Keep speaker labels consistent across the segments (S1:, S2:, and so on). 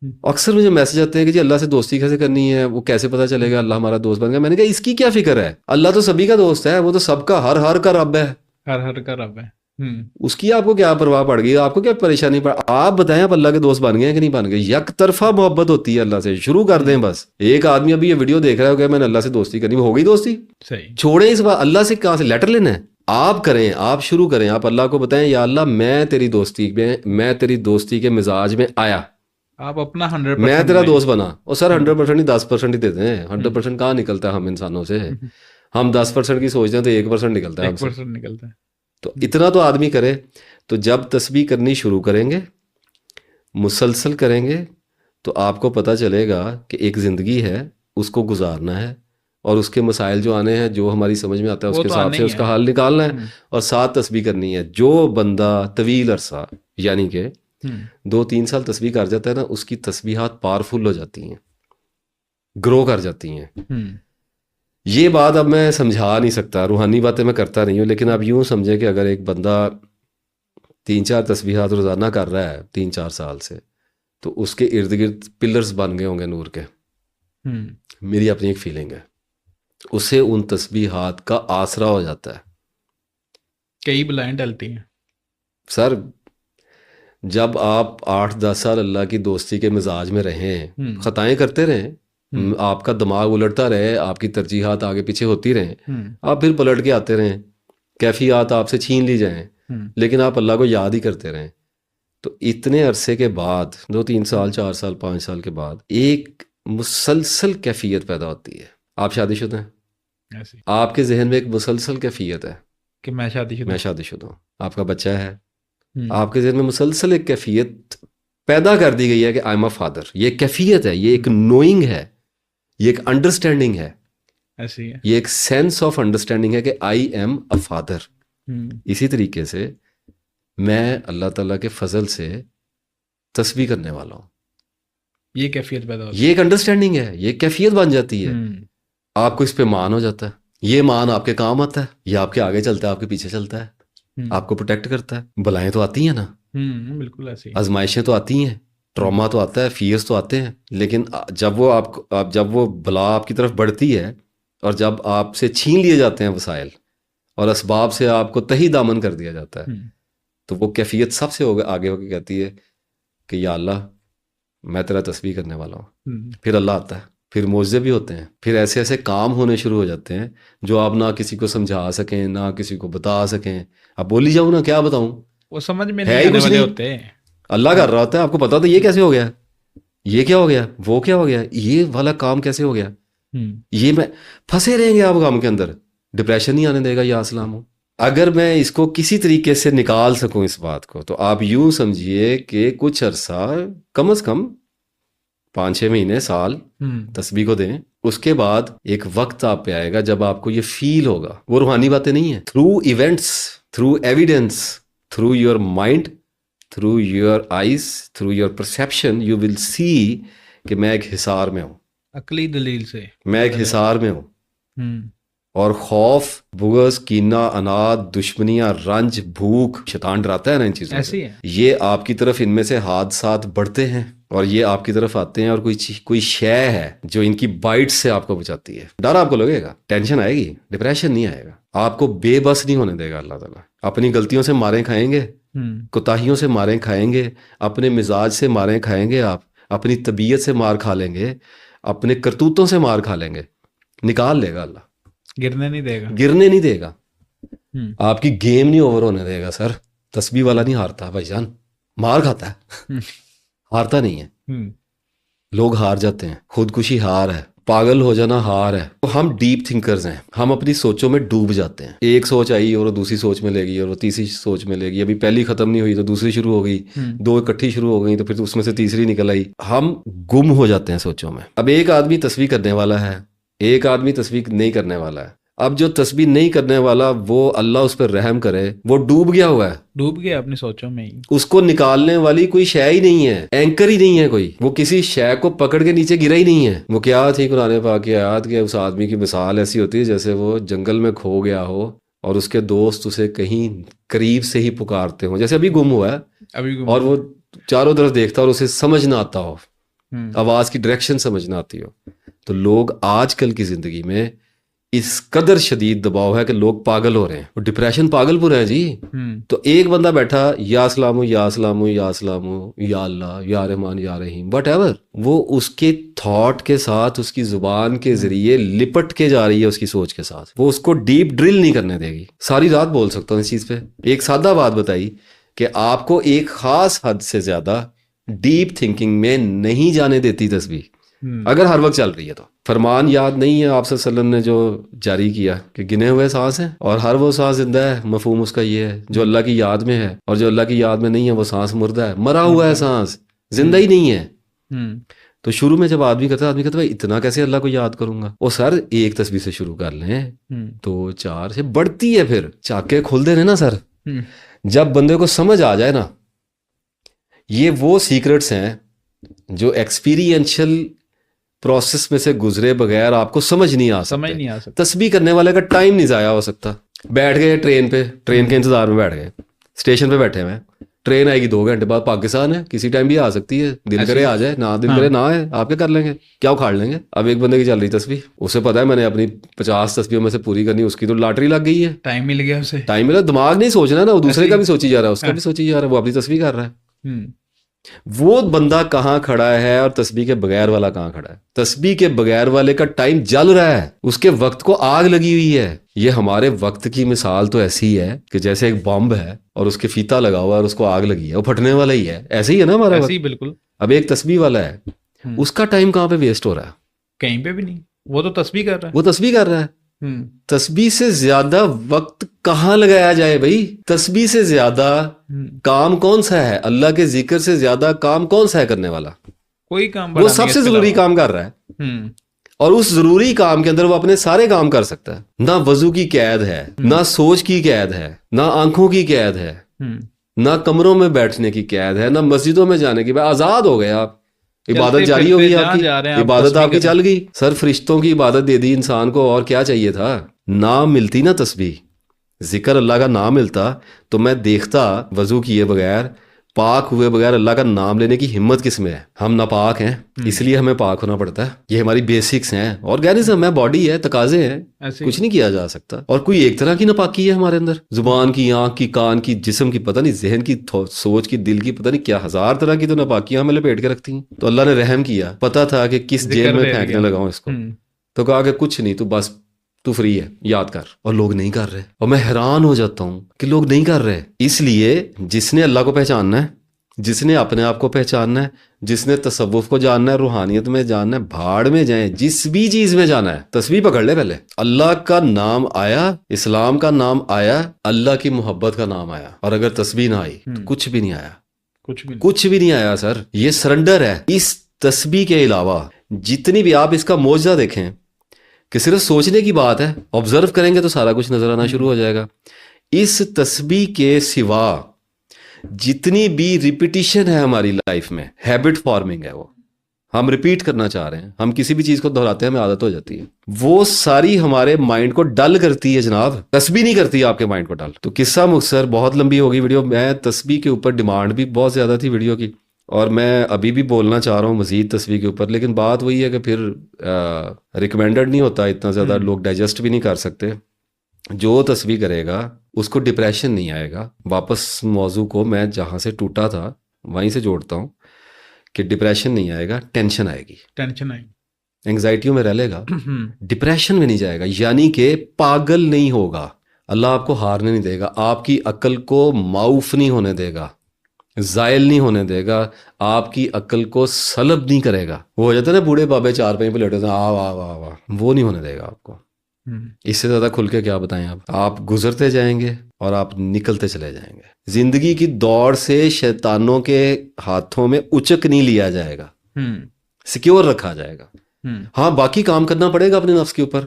S1: اکثر مجھے میسج آتے ہیں کہ جی اللہ سے دوستی کیسے کرنی ہے, وہ کیسے پتہ چلے گا اللہ ہمارا دوست بن گیا. میں نے کہا اس کی کیا فکر ہے, اللہ تو سبھی کا دوست ہے, وہ تو سب کا ہر کا رب ہے,
S2: ہر کا رب ہے.
S1: اس کی آپ کو کیا پرواہ پڑ گئی, آپ کو کیا پریشانی پڑ, آپ بتائیں آپ اللہ کے دوست بن گئے ہیں کہ نہیں بن گئے. یک طرفہ محبت ہوتی ہے اللہ سے, شروع کر دیں بس. ایک آدمی ابھی یہ ویڈیو دیکھ رہا ہے کہ میں نے اللہ سے دوستی کرنی, ہو گئی دوستی,
S2: صحیح.
S1: چھوڑیں اس بات. اللہ سے کہاں سے لیٹر لینا ہے, آپ کریں, آپ شروع کریں, آپ اللہ کو بتائیں یا اللہ میں تیری دوستی میں تیری دوستی کے مزاج میں آیا,
S2: آپ اپنا 100%
S1: میں تیرا دوست بنا. اور سر 100% نہیں 10% ہی دیتے ہیں. 100% کہاں نکلتا ہے ہم انسانوں سے, ہم 10% کی سوچتے ہیں تو 1% نکلتا ہے ہم سے.
S2: 1% نکلتا ہے.
S1: تو اتنا تو آدمی کرے. تو جب تسبیح کرنی شروع کریں گے, مسلسل کریں گے, تو آپ کو پتہ چلے گا کہ ایک زندگی ہے, اس کو گزارنا ہے, اور اس کے مسائل جو آنے ہیں جو ہماری سمجھ میں آتا ہے اس کے حساب سے اس کا حل نکالنا ہے, اور ساتھ تسبیح کرنی ہے. جو بندہ طویل عرصہ یعنی کہ 2-3 سال تسبیح کر جاتا ہے نا, اس کی تسبیحات پاورفل ہو جاتی ہیں, گرو کر جاتی ہیں. یہ بات اب میں سمجھا نہیں سکتا, روحانی باتیں میں کرتا نہیں ہوں, لیکن آپ یوں سمجھیں کہ اگر ایک بندہ 3-4 تسبیحات روزانہ کر رہا ہے 3-4 سال سے, تو اس کے ارد گرد پلرز بن گئے ہوں گے نور کے. میری اپنی ایک فیلنگ ہے, اسے ان تسبیحات کا آسرا ہو جاتا ہے.
S2: کئی بلائیں ڈلتی ہیں
S1: سر. جب آپ 8-10 سال اللہ کی دوستی کے مزاج میں رہیں, خطائیں کرتے رہیں, آپ کا دماغ الٹتا رہے, آپ کی ترجیحات آگے پیچھے ہوتی رہیں, آپ پھر پلٹ کے آتے رہیں, کیفیات آپ سے چھین لی جائیں, لیکن آپ اللہ کو یاد ہی کرتے رہیں, تو اتنے عرصے کے بعد 2-3 سال 4 سال 5 سال کے بعد ایک مسلسل کیفیت پیدا ہوتی ہے. آپ شادی شدہ ہیں, آپ کے ذہن میں ایک مسلسل کیفیت ہے
S2: کہ میں
S1: شادی شدہ ہوں, آپ کا بچہ ہے, آپ کے ذہن میں مسلسل ایک کیفیت پیدا کر دی گئی ہے کہ آئی ایم اے فادر. یہ کیفیت ہے, یہ ایک نوئنگ ہے, یہ ایک انڈرسٹینڈنگ ہے, یہ ایک سینس آف انڈرسٹینڈنگ ہے کہ آئی ایم اے فادر. اسی طریقے سے میں اللہ تعالیٰ کے فضل سے تسبیح کرنے والا ہوں,
S2: یہ کیفیت پیدا ہوتی ہے,
S1: یہ ایک انڈرسٹینڈنگ ہے, یہ کیفیت بن جاتی ہے. آپ کو اس پہ مان ہو جاتا ہے, یہ مان آپ کے کام آتا ہے, یہ آپ کے آگے چلتا ہے, آپ کے پیچھے چلتا ہے, آپ کو پروٹیکٹ کرتا ہے. بلائیں تو آتی ہیں نا,
S2: بالکل ایسے,
S1: آزمائشیں تو آتی ہیں, ٹراما تو آتا ہے, فیئرس تو آتے ہیں, لیکن جب وہ بلا آپ کی طرف بڑھتی ہے, اور جب آپ سے چھین لیے جاتے ہیں وسائل اور اسباب سے آپ کو تہی دامن کر دیا جاتا ہے, تو وہ کیفیت سب سے آگے ہو کے کہتی ہے کہ یا اللہ میں تیرا تسبیح کرنے والا ہوں. پھر اللہ آتا ہے, پھر معجزے بھی ہوتے ہیں, پھر ایسے ایسے کام ہونے شروع ہو جاتے ہیں جو آپ نہ کسی کو سمجھا سکیں, نہ کسی کو بتا سکیں. اب بولی جاؤں نا, کیا بتاؤں,
S2: وہ سمجھ میں نہیں آنے والے ہوتے ہیں.
S1: اللہ کر رہا ہوتا ہے, آپ کو پتا تو یہ کیسے ہو گیا, یہ کیا ہو گیا, وہ کیا ہو گیا, یہ والا کام کیسے ہو گیا, یہ میں پھنسے رہیں گے آپ کام کے اندر. ڈپریشن نہیں آنے دے گا یا اسلام ہو. اگر میں اس کو کسی طریقے سے نکال سکوں اس بات کو, تو آپ یوں سمجھیے کہ کچھ عرصہ کم از کم 5-6 مہینے سال تسبیح کو دیں. اس کے بعد ایک وقت آپ پہ آئے گا جب آپ کو یہ فیل ہوگا, وہ روحانی باتیں نہیں ہیں, through events, through evidence, through your mind, through your eyes, through your perception, you will see کہ میں ایک حصار میں ہوں,
S2: عقلی دلیل سے
S1: میں ایک حصار میں ہوں, اور خوف, بغض, کینہ, اناد, دشمنیاں, رنج, بھوک, شیطان ڈراتا ہے نا ان چیزوں سے, یہ آپ کی طرف ان میں سے حادثات بڑھتے ہیں, اور یہ آپ کی طرف آتے ہیں, اور کوئی شے ہے جو ان کی بائٹ سے آپ کو بچاتی ہے. ڈر آپ کو لگے گا, ٹینشن آئے گی, ڈپریشن نہیں آئے گا, آپ کو بے بس نہیں ہونے دے گا اللہ تعالیٰ. اپنی غلطیوں سے ماریں کھائیں گے, کوتاہیوں سے ماریں کھائیں گے, اپنے مزاج سے ماریں کھائیں گے, آپ اپنی طبیعت سے مار کھا لیں گے, اپنے کرتوتوں سے مار کھا لیں گے, نکال لے گا اللہ,
S2: گرنے نہیں دے گا,
S1: گرنے نہیں دے گا. آپ کی گیم نہیں اوور ہونے دے گا. سر تسبیح والا نہیں ہارتا بھائی جان, مار کھاتا ہے, ہارتا نہیں ہے. لوگ ہار جاتے ہیں, خودکشی ہار ہے, پاگل ہو جانا ہار ہے. تو ہم ڈیپ تھنکرز ہیں, ہم اپنی سوچوں میں ڈوب جاتے ہیں. ایک سوچ آئی اور وہ دوسری سوچ میں لے گئی, اور وہ تیسری سوچ میں لے گئی, ابھی پہلی ختم نہیں ہوئی تو دوسری شروع ہو گئی, 2 اکٹھی شروع ہو گئی تو پھر اس میں سے تیسری نکل آئی. ہم گم ہو جاتے ہیں سوچوں میں. اب ایک آدمی تسبیح کرنے والا ہے, ایک آدمی تسبیح نہیں کرنے والا ہے. اب جو تسبیح نہیں کرنے والا, وہ اللہ اس پر رحم کرے, وہ ڈوب گیا ہوا ہے,
S2: ڈوب گیا اپنی سوچوں میں ہی. اس
S1: کو نکالنے والی کوئی شے ہی نہیں ہے, اینکر ہی نہیں ہے کوئی, وہ کسی شے کو پکڑ کے نیچے گرا ہی نہیں ہے. وہ کیا تھی قرآن پاک کی آیات کہ اس آدمی کی مثال ایسی ہوتی ہے جیسے وہ جنگل میں کھو گیا ہو اور اس کے دوست اسے کہیں قریب سے ہی پکارتے ہوں, جیسے ابھی گم ہوا ہے, اور وہ چاروں طرف دیکھتا اور اسے سمجھ نہ آتا ہو, آواز کی ڈائریکشن سمجھنا آتی ہو. تو لوگ آج کل کی زندگی میں اس قدر شدید دباؤ ہے کہ لوگ پاگل ہو رہے ہیں. اور ڈپریشن پاگل پور ہے جی. تو ایک بندہ بیٹھا یا اسلام یا اسلام یا اسلام یا اللہ یا رحمان یا رحیم وٹ ایور, وہ اس کے تھاٹ کے ساتھ اس کی زبان کے ذریعے لپٹ کے جا رہی ہے اس کی سوچ کے ساتھ. وہ اس کو ڈیپ ڈرل نہیں کرنے دے گی. ساری رات بول سکتا ہوں اس چیز پہ. ایک سادہ بات بتائی کہ آپ کو ایک خاص حد سے زیادہ ڈیپ تھنکنگ میں نہیں جانے دیتی تسبیح, اگر ہر وقت چل رہی ہے تو. فرمان یاد نہیں ہے آپ صلی اللہ علیہ وسلم نے جو جاری کیا کہ گنے ہوئے سانس ہیں اور ہر وہ سانس زندہ ہے. مفہوم اس کا یہ ہے جو اللہ کی یاد میں ہے, اور جو اللہ کی یاد میں نہیں ہے وہ سانس مردہ ہے, مرا ہوا ہے, سانس زندہ ہی نہیں ہے. تو شروع میں جب آدمی کہتا ہے اتنا کیسے اللہ کو یاد کروں گا, وہ سر ایک تسبیح سے شروع کر لیں, 2 4 سے بڑھتی ہے, پھر چاکے کھول دے نا سر. جب بندے کو سمجھ آ جائے نا, یہ وہ سیکرٹس ہیں جو ایکسپیرینشل پروسیس میں سے گزرے بغیر آپ کو سمجھ نہیں آ سکتا. تسبیح کرنے والے کا ٹائم نہیں ضائع ہو سکتا. بیٹھ گئے ٹرین پہ, ٹرین کے انتظار میں بیٹھ گئے, اسٹیشن پہ بیٹھے ہوئے, ٹرین آئے گی 2 گھنٹے بعد. پاکستان ہے, کسی ٹائم بھی آ سکتی ہے, دل کرے آ جائے, نہ دل کرے نہ آئے, آپ کیا کر لیں گے, کیا اکھاڑ لیں گے. اب ایک بندے کی چل رہی تسبیح, اسے پتا ہے میں نے اپنی 50 تسبیحوں میں سے پوری کرنی, اس کی تو لاٹری لگ گئی ہے,
S2: ٹائم مل گیا اسے,
S1: ٹائم ملا. دماغ نہیں سوچنا نا, وہ دوسرے کا بھی سوچی جا رہا ہے, اس کا بھی سوچی جا رہا ہے, وہ اپنی تسبیح کر رہا ہے. وہ بندہ کہاں کھڑا ہے اور تسبیح کے بغیر والا کہاں کھڑا ہے. تسبیح کے بغیر والے کا ٹائم جل رہا ہے, اس کے وقت کو آگ لگی ہوئی ہے. یہ ہمارے وقت کی مثال تو ایسی ہے کہ جیسے ایک بمب ہے اور اس کے فیتا لگا ہوا ہے اور اس کو آگ لگی ہے, وہ پھٹنے والا ہی ہے. ایسے ہی ہے نا ہمارا وقت.
S2: بالکل.
S1: اب ایک تسبیح والا ہے, اس کا ٹائم کہاں پہ ویسٹ ہو رہا ہے,
S2: کہیں پہ بھی نہیں. وہ تو تسبیح کر رہا ہے,
S1: وہ تسبیح کر رہا ہے. تسبیح سے زیادہ وقت کہاں لگایا جائے بھائی. تسبیح سے زیادہ کام کون سا ہے, اللہ کے ذکر سے زیادہ کام کون سا ہے کرنے والا.
S2: کوئی کام
S1: وہ سب سے ضروری کام کر رہا ہے, اور اس ضروری کام کے اندر وہ اپنے سارے کام کر سکتا ہے. نہ وضو کی قید ہے, نہ سوچ کی قید ہے, نہ آنکھوں کی قید ہے, نہ کمروں میں بیٹھنے کی قید ہے, نہ مسجدوں میں جانے کی. آزاد ہو گئے آپ, عبادت جاری ہوگی آپ کی, عبادت آپ کی چل گئی. سر فرشتوں کی عبادت دے دی انسان کو, اور کیا چاہیے تھا. نہ ملتی نا تسبیح, ذکر اللہ کا نام ملتا تو میں دیکھتا وضو کیے بغیر, پاک ہوئے بغیر اللہ کا نام لینے کی ہمت کس میں ہے. ہم ناپاک ہیں, اس لیے ہمیں پاک ہونا پڑتا ہے. یہ ہماری بیسکس ہیں, آرگینزم ہے, باڈی ہے, تقاضے ہیں, کچھ نہیں کیا جا سکتا. اور کوئی ایک طرح کی ناپاکی ہے ہمارے اندر, زبان کی, آنکھ کی, کان کی, جسم کی, پتہ نہیں ذہن کی, سوچ کی, دل کی, پتہ نہیں کیا 1000 طرح کی تو ناپاکیاں ہمیں لپیٹ کے رکھتی ہیں. تو اللہ نے رحم کیا, پتہ تھا کہ کس جیل میں پھینکنے لگاؤں اس کو, تو کہا کہ کچھ نہیں, تو بس تو فری ہے, یاد کر. اور لوگ نہیں کر رہے, اور میں حیران ہو جاتا ہوں کہ لوگ نہیں کر رہے. اس لیے جس نے اللہ کو پہچاننا ہے, جس نے اپنے آپ کو پہچاننا ہے, جس نے تصوف کو جاننا ہے, روحانیت میں جاننا ہے, بھاڑ میں جائیں, جس بھی چیز میں جانا ہے, تسبیح پکڑ لے. پہلے اللہ کا نام آیا, اسلام کا نام آیا, اللہ کی محبت کا نام آیا, اور اگر تسبیح نہ آئی تو کچھ بھی نہیں آیا, کچھ بھی نہیں آیا. سر یہ سرنڈر ہے. اس تسبیح کے علاوہ جتنی بھی آپ اس کا معجزہ دیکھیں کہ صرف سوچنے کی بات ہے, آبزرو کریں گے تو سارا کچھ نظر آنا شروع ہو جائے گا. اس تسبیح کے سوا جتنی بھی ریپیٹیشن ہے ہماری لائف میں, ہیبٹ فارمنگ ہے, وہ ہم ریپیٹ کرنا چاہ رہے ہیں, ہم کسی بھی چیز کو دہراتے ہیں, ہمیں عادت ہو جاتی ہے, وہ ساری ہمارے مائنڈ کو ڈل کرتی ہے جناب. تسبیح نہیں کرتی آپ کے مائنڈ کو ڈل. تو قصہ مختصر, بہت لمبی ہوگی ویڈیو. میں تسبیح کے اوپر ڈیمانڈ بھی بہت زیادہ تھی ویڈیو کی, اور میں ابھی بھی بولنا چاہ رہا ہوں مزید تسبیح کے اوپر, لیکن بات وہی ہے کہ پھر ریکمینڈڈ نہیں ہوتا اتنا زیادہ, لوگ ڈائجسٹ بھی نہیں کر سکتے. جو تسبیح کرے گا اس کو ڈپریشن نہیں آئے گا. واپس موضوع کو میں جہاں سے ٹوٹا تھا وہیں سے جوڑتا ہوں کہ ڈپریشن نہیں آئے گا, ٹینشن آئے گی, انگزائٹیوں میں رہ لے گا, ڈپریشن میں نہیں جائے گا. یعنی کہ پاگل نہیں ہوگا. اللہ آپ کو ہارنے نہیں دے گا, آپ کی عقل کو معاف نہیں ہونے دے گا, زائل نہیں ہونے دے گا, آپ کی عقل کو سلب نہیں کرے گا. وہ ہو جاتا ہے نا بوڑھے بابے 4 پہ لیٹے تھے, وہ نہیں ہونے دے گا آپ کو. اس سے زیادہ کھل کے کیا بتائیں. آپ گزرتے جائیں گے اور آپ نکلتے چلے جائیں گے. زندگی کی دوڑ سے شیطانوں کے ہاتھوں میں اچک نہیں لیا جائے گا, سیکیور رکھا جائے گا. ہاں باقی کام کرنا پڑے گا اپنے نفس کے اوپر.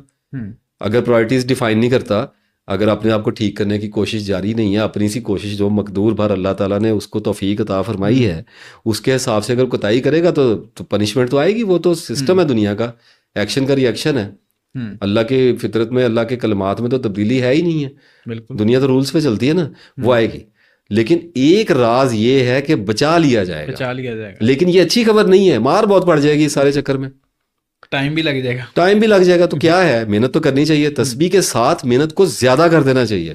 S1: اگر پرائرٹیز ڈیفائن نہیں کرتا, اگر اپنے آپ کو ٹھیک کرنے کی کوشش جاری نہیں ہے, اپنی سی کوشش جو مقدور بھر اللہ تعالیٰ نے اس کو توفیق عطا فرمائی ہے, اس کے حساب سے اگر کوتاہی کرے گا تو پنشمنٹ تو آئے گی. وہ تو سسٹم ہے دنیا کا, ایکشن کا ری ایکشن ہے. اللہ کے فطرت میں, اللہ کے کلمات میں تو تبدیلی ہے ہی نہیں ہے. دنیا تو رولز پہ چلتی ہے نا, وہ آئے گی. لیکن ایک راز یہ ہے کہ بچا لیا جائے گا,
S2: بچا لیا جائے گا,
S1: لیکن یہ اچھی خبر نہیں ہے, مار بہت پڑ جائے گی اس سارے چکر میں,
S2: ٹائم بھی لگ جائے گا.
S1: ٹائم بھی لگ جائے گا. تو کیا ہے, محنت تو کرنی چاہیے, تسبیح کے ساتھ محنت کو زیادہ کر دینا چاہیے.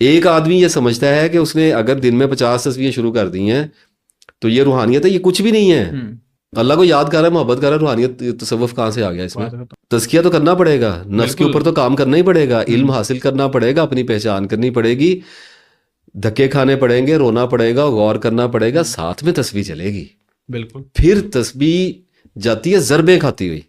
S1: ایک آدمی یہ سمجھتا ہے کہ اس نے اگر دن میں 50 تسبیحیں شروع کر دی ہیں تو یہ روحانیت ہے, یہ کچھ بھی نہیں ہے. اللہ کو یاد کر رہا ہے, محبت کر رہا ہے, روحانیت تصوف کہاں سے آ گیا اس میں؟ تزکیہ تو کرنا پڑے گا, نفس کے اوپر تو کام کرنا ہی پڑے گا, علم حاصل کرنا پڑے گا, اپنی پہچان کرنی پڑے گی, دھکے کھانے پڑیں گے, رونا پڑے گا, غور کرنا پڑے گا, ساتھ میں تسبیح چلے گی.
S2: بالکل.
S1: پھر تسبیح جاتی ہے ضربیں کھاتی ہوئی.